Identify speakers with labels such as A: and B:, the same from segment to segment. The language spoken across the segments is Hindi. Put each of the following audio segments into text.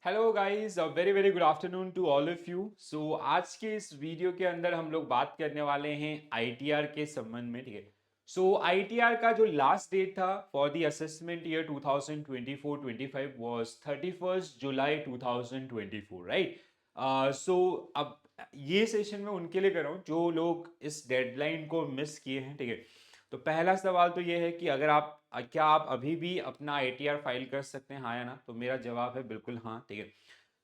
A: Hello guys, a very very good afternoon to all of you. So आज के इस वीडियो के अंदर हम लोग बात करने वाले हैं आईटीआर के संबंध में। ठीक है। सो आईटीआर का जो लास्ट डेट था for the assessment year 2024-25 was 31 July 2024, right. So अब ये सेशन में उनके लिए कर रहा हूँ जो लोग इस डेडलाइन को मिस किए हैं। ठीक है। तो पहला सवाल तो ये है कि अगर आप क्या आप अभी भी अपना आईटीआर फाइल कर सकते हैं, हाँ या ना। तो मेरा जवाब है बिल्कुल हाँ। ठीक है।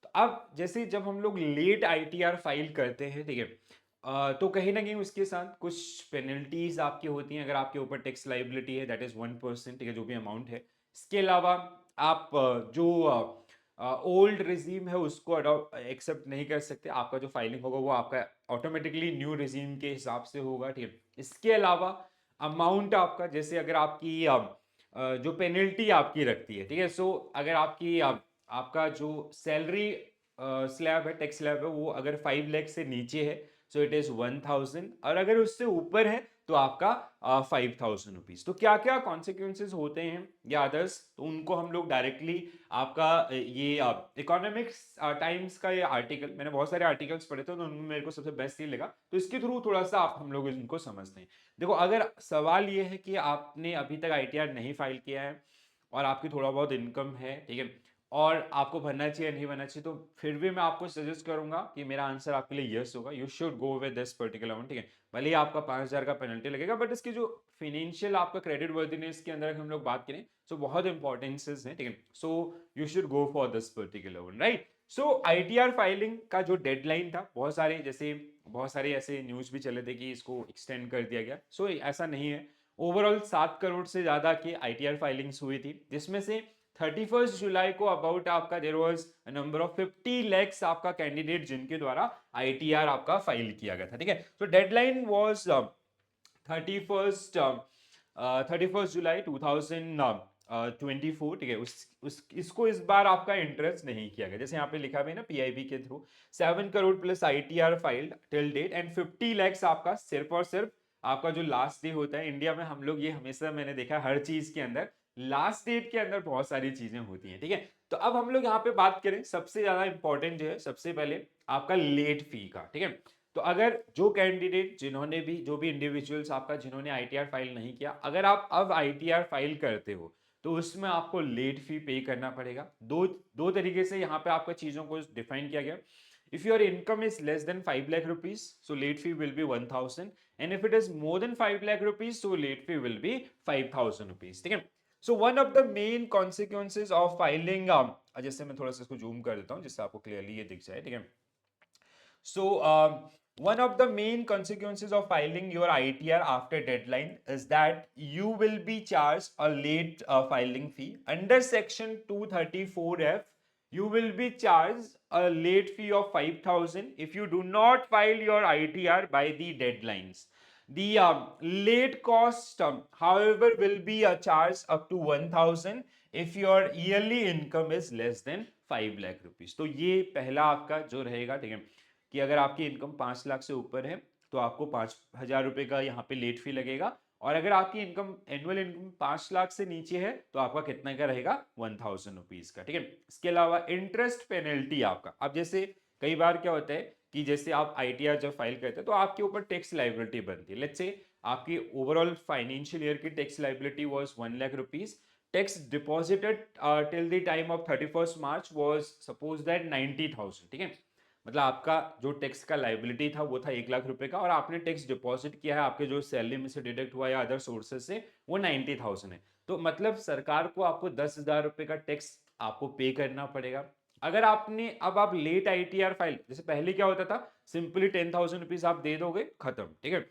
A: तो अब जैसे जब हम लोग लेट आईटीआर फाइल करते हैं, ठीक है, तो कहीं ना कहीं उसके साथ कुछ पेनल्टीज आपकी होती हैं। अगर आपके ऊपर टैक्स लाइबिलिटी है, दैट इज 1%, ठीक है, जो भी अमाउंट है। इसके अलावा आप जो ओल्ड रिजीम है उसको अडॉप्ट एक्सेप्ट नहीं कर सकते। आपका जो फाइलिंग होगा वो आपका ऑटोमेटिकली न्यू रिजीम के हिसाब से होगा। ठीक है। इसके अलावा अमाउंट आपका, जैसे अगर आपकी जो पेनल्टी आपकी रखती है, ठीक है। सो अगर आपकी आपका जो सैलरी स्लैब है, टैक्स स्लैब है, वो अगर 5 लाख से नीचे है सो इट इज 1,000, और अगर उससे ऊपर है तो आपका 5,000 रुपीज। तो क्या क्या कॉन्सिक्वेंसेज होते हैं या अदर्स, तो उनको हम लोग डायरेक्टली आपका ये इकोनॉमिक्स टाइम्स का ये आर्टिकल, मैंने बहुत सारे आर्टिकल्स पढ़े थे तो उनमें मेरे को सबसे बेस्ट ये लगा, तो इसके थ्रू थोड़ा सा आप हम लोग इनको समझते हैं। देखो, अगर सवाल ये है कि आपने अभी तक आईटीआर नहीं फाइल किया है और आपकी थोड़ा बहुत इनकम है, ठीक है, और आपको भरना चाहिए नहीं भरना चाहिए, तो फिर भी मैं आपको सजेस्ट करूंगा कि मेरा आंसर आपके लिए यस होगा। You should go with this particular one. ठीक है। भले ही आपका 5,000 का पेनल्टी लगेगा, बट इसकी जो फिनेंशियल आपका क्रेडिट वर्दिनेस के अंदर हम लोग बात करें सो बहुत इंपॉर्टेंसेस हैं। ठीक है। So you should go for this particular one, right. So ITR filing का जो डेडलाइन था, बहुत सारे ऐसे न्यूज भी चले थे कि इसको एक्सटेंड कर दिया गया। सो ऐसा नहीं है। ओवरऑल 7 करोड़ से ज्यादा की आईटीआर फाइलिंग्स हुई थी, जिसमें से 31 जुलाई को अबाउट आपका there was number of 50 lakhs आपका कैंडिडेट जिनके द्वारा आईटीआर आपका फाइल किया गया था। ठीक है। सो डेडलाइन वाज 31 जुलाई 2024। ठीक है। इसको इस बार आपका इंटरेस्ट नहीं किया गया, जैसे यहाँ पे लिखा हुआ है ना, पीआईबी के through 7 crore plus ITR filed till date and 50 lakhs आपका सिर्फ और सिर्फ आपका जो लास्ट डे होता है इंडिया में। हम लोग ये हमेशा मैंने देखा हर चीज के अंदर लास्ट डेट के अंदर बहुत सारी चीजें होती हैं। ठीक है। तो अब हम लोग यहाँ पे बात करें, सबसे ज्यादा इंपॉर्टेंट जो है, सबसे पहले आपका लेट फी का। ठीक है। तो अगर जो कैंडिडेट जिन्होंने भी, जो भी इंडिविजुअल्स आपका जिन्होंने आईटीआर फाइल नहीं किया, अगर आप अब आईटीआर फाइल करते हो तो उसमें आपको लेट फी पे करना पड़ेगा। दो दो तरीके से यहाँ पे आपका चीजों को डिफाइन किया गया। If your income is less than 5 lakh rupees, so late fee will be 1,000. And if it is more than 5 lakh rupees, so late fee will be 5,000 rupees. ठीक है। So one of the main consequences of filing, जैसे मैं थोड़ा सा इसको जूम कर देता हूँ जिससे आपको क्लियरली ये दिख जाए। ठीक है। So, one of the main consequences of filing your ITR after deadline is that you will be charged a late filing fee. Under section 234F, you will be charged a late fee of 5,000 if you do not file your ITR by the deadlines. The late cost, however, will be a charge up to 1,000 if your yearly income is less than 5 lakh rupees. तो ये पहला आपका जो रहेगा, ठीक है, कि अगर आपकी इनकम 5 लाख से ऊपर है तो आपको 5,000 रुपए का यहाँ पे लेट फी लगेगा, और अगर आपकी इनकम, एनुअल इनकम 5 लाख से नीचे है तो आपका कितना का रहेगा, 1,000 रुपीज का। ठीक है। इसके अलावा इंटरेस्ट पेनल्टी आपका, अब जैसे कई बार क्या होता है कि जैसे आप आईटीआर जब फाइल करते हैं तो आपके ऊपर टैक्स लाइबिलिटी बनती है। लेट्स से आपकी ओवरऑल फाइनेंशियल ईयर की tax liability was 1 lakh rupees. Tax deposited till the time of 31 March was suppose that 90,000। ठीक है। मतलब आपका जो टैक्स का लाइबिलिटी था वो था 1 लाख रुपए का, और आपने टैक्स डिपॉजिट किया है आपके जो सैलरी में से डिडक्ट हुआ या अदर सोर्सेज से, वो 90,000 है। तो मतलब सरकार को आपको 10,000 रुपए का टैक्स आपको पे करना पड़ेगा। अगर आपने, अब आप लेट आईटीआर फाइल, जैसे पहले क्या होता था, सिंपली 10,000 रुपीज आप दे दोगे, खत्म। ठीक है।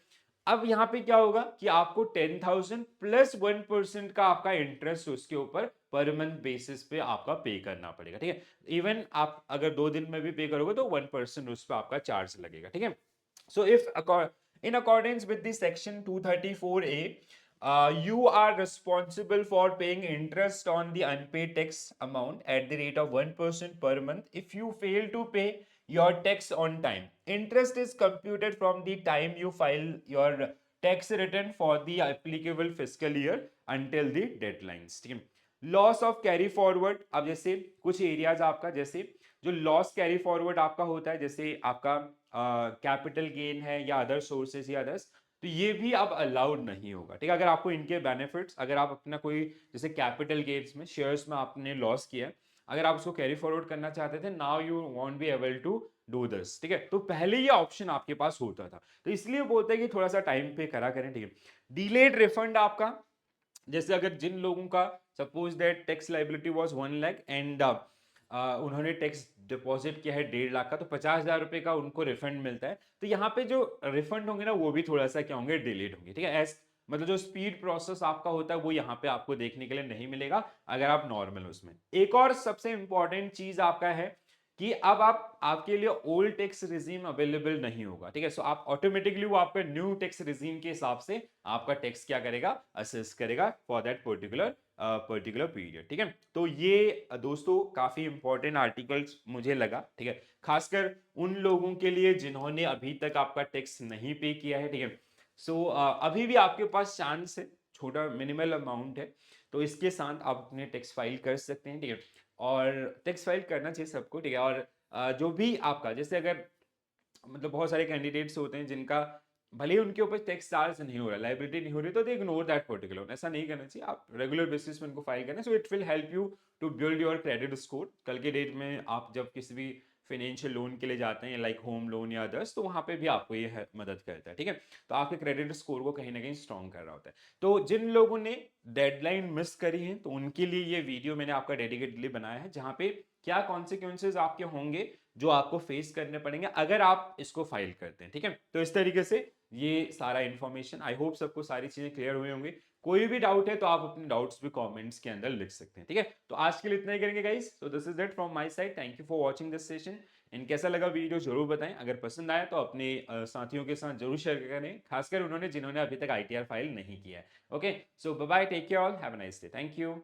A: अब यहाँ पे क्या होगा कि आपको 10,000 प्लस 1% का आपका इंटरेस्ट उसके ऊपर पर मंथ बेसिस पे आपका पे करना पड़ेगा। ठीक है। इवन आप अगर 2 दिन में भी पे करोगे तो 1% उस पर आपका चार्ज लगेगा। ठीक है। So if in accordance with the section 234A, you are responsible for paying interest on the unpaid tax amount at the rate of 1% per month if you fail to pay your tax on time. Interest is computed from the time you file your tax return for the applicable fiscal year until the deadlines. ठीक है। लॉस ऑफ कैरी फॉरवर्ड, अब जैसे कुछ एरियाज आपका, जैसे जो लॉस कैरी फॉरवर्ड आपका होता है, जैसे आपका कैपिटल गेन है या अदर सोर्सेज या अदर्स, तो ये भी अब अलाउड नहीं होगा, ठीक है। अगर आपको इनके बेनिफिट्स, अगर आप अपना कोई जैसे कैपिटल गेन्स में शेयर्स में आपने लॉस किया, अगर आप उसको कैरी फॉरवर्ड करना चाहते थे, now you want be able to do this, ठीक है। तो पहले ये ऑप्शन आपके पास होता था, तो इसलिए बोलते हैं कि थोड़ा सा टाइम पे करा करें, ठीक है। डिलेड रिफंड आपका, जैसे अगर जिन लोगों का suppose that tax liability was 1 lakh and उन्होंने टैक्स डिपॉजिट किया है 1.5 लाख का, तो 50,000 रुपए का उनको रिफंड मिलता है। तो यहाँ पे जो रिफंड होंगे ना, वो भी थोड़ा सा क्या होंगे, डिलेड होंगे, ठीक है। एज मतलब जो स्पीड प्रोसेस आपका होता है वो यहाँ पे आपको देखने के लिए नहीं मिलेगा अगर आप नॉर्मल उसमें। एक और सबसे इंपॉर्टेंट चीज आपका है कि अब आप आपके लिए ओल्ड टैक्स रिजीम अवेलेबल नहीं होगा, ठीक है। सो आप ऑटोमेटिकली वो आपका न्यू टैक्स रिजीम के हिसाब से आपका टैक्स क्या करेगा, असेस करेगा फॉर दैट पर्टिकुलर पीरियड, ठीक है। तो ये दोस्तों काफी इंपॉर्टेंट आर्टिकल्स मुझे लगा, ठीक है, खासकर उन लोगों के लिए जिन्होंने अभी तक आपका टैक्स नहीं पे किया है, ठीक है। सो अभी भी आपके पास चांस है, छोटा मिनिमल अमाउंट है, तो इसके साथ आप अपने टैक्स फाइल कर सकते हैं, ठीक है। और टैक्स फाइल करना चाहिए सबको, ठीक है। और जो भी आपका, जैसे अगर मतलब बहुत सारे कैंडिडेट्स होते हैं जिनका भले ही उनके ऊपर टैक्स चार्ज नहीं हो रहा, लाइबिलिटी नहीं हो रही, तो दे इग्नोर दैट पर्टिकुलर, ऐसा नहीं करना चाहिए, आप रेगुलर बेसिस में उनको फाइल करना, so it will help you to build your credit score. कल के डेट में आप जब किसी भी फाइनेंशियल लोन के लिए जाते हैं, लाइक होम लोन या अदर्स, तो वहां पे भी आपको ये मदद करता है, ठीक है। तो आपके क्रेडिट स्कोर को कहीं ना कहीं स्ट्रॉन्ग कर रहा होता है। तो जिन लोगों ने डेडलाइन मिस करी है, तो उनके लिए ये वीडियो मैंने आपका डेडिकेटली बनाया है, जहां पे क्या कॉन्सिक्वेंसेज आपके होंगे जो आपको फेस करने पड़ेंगे अगर आप इसको फाइल करते हैं, ठीक है। तो इस तरीके से ये सारा इंफॉर्मेशन, आई होप सबको सारी चीजें क्लियर हुई होंगी। कोई भी डाउट है तो आप अपने डाउट्स भी कमेंट्स के अंदर लिख सकते हैं, ठीक है। तो आज के लिए इतना ही करेंगे गाइस, तो this is it from my side, thank you for watching this session. इन कैसा लगा वीडियो जरूर बताएं, अगर पसंद आया तो अपने साथियों के साथ जरूर शेयर करें, खासकर उन्होंने जिन्होंने अभी तक ITR फाइल नहीं किया है। Okay, so bye bye, take care all, have a nice day, thank you.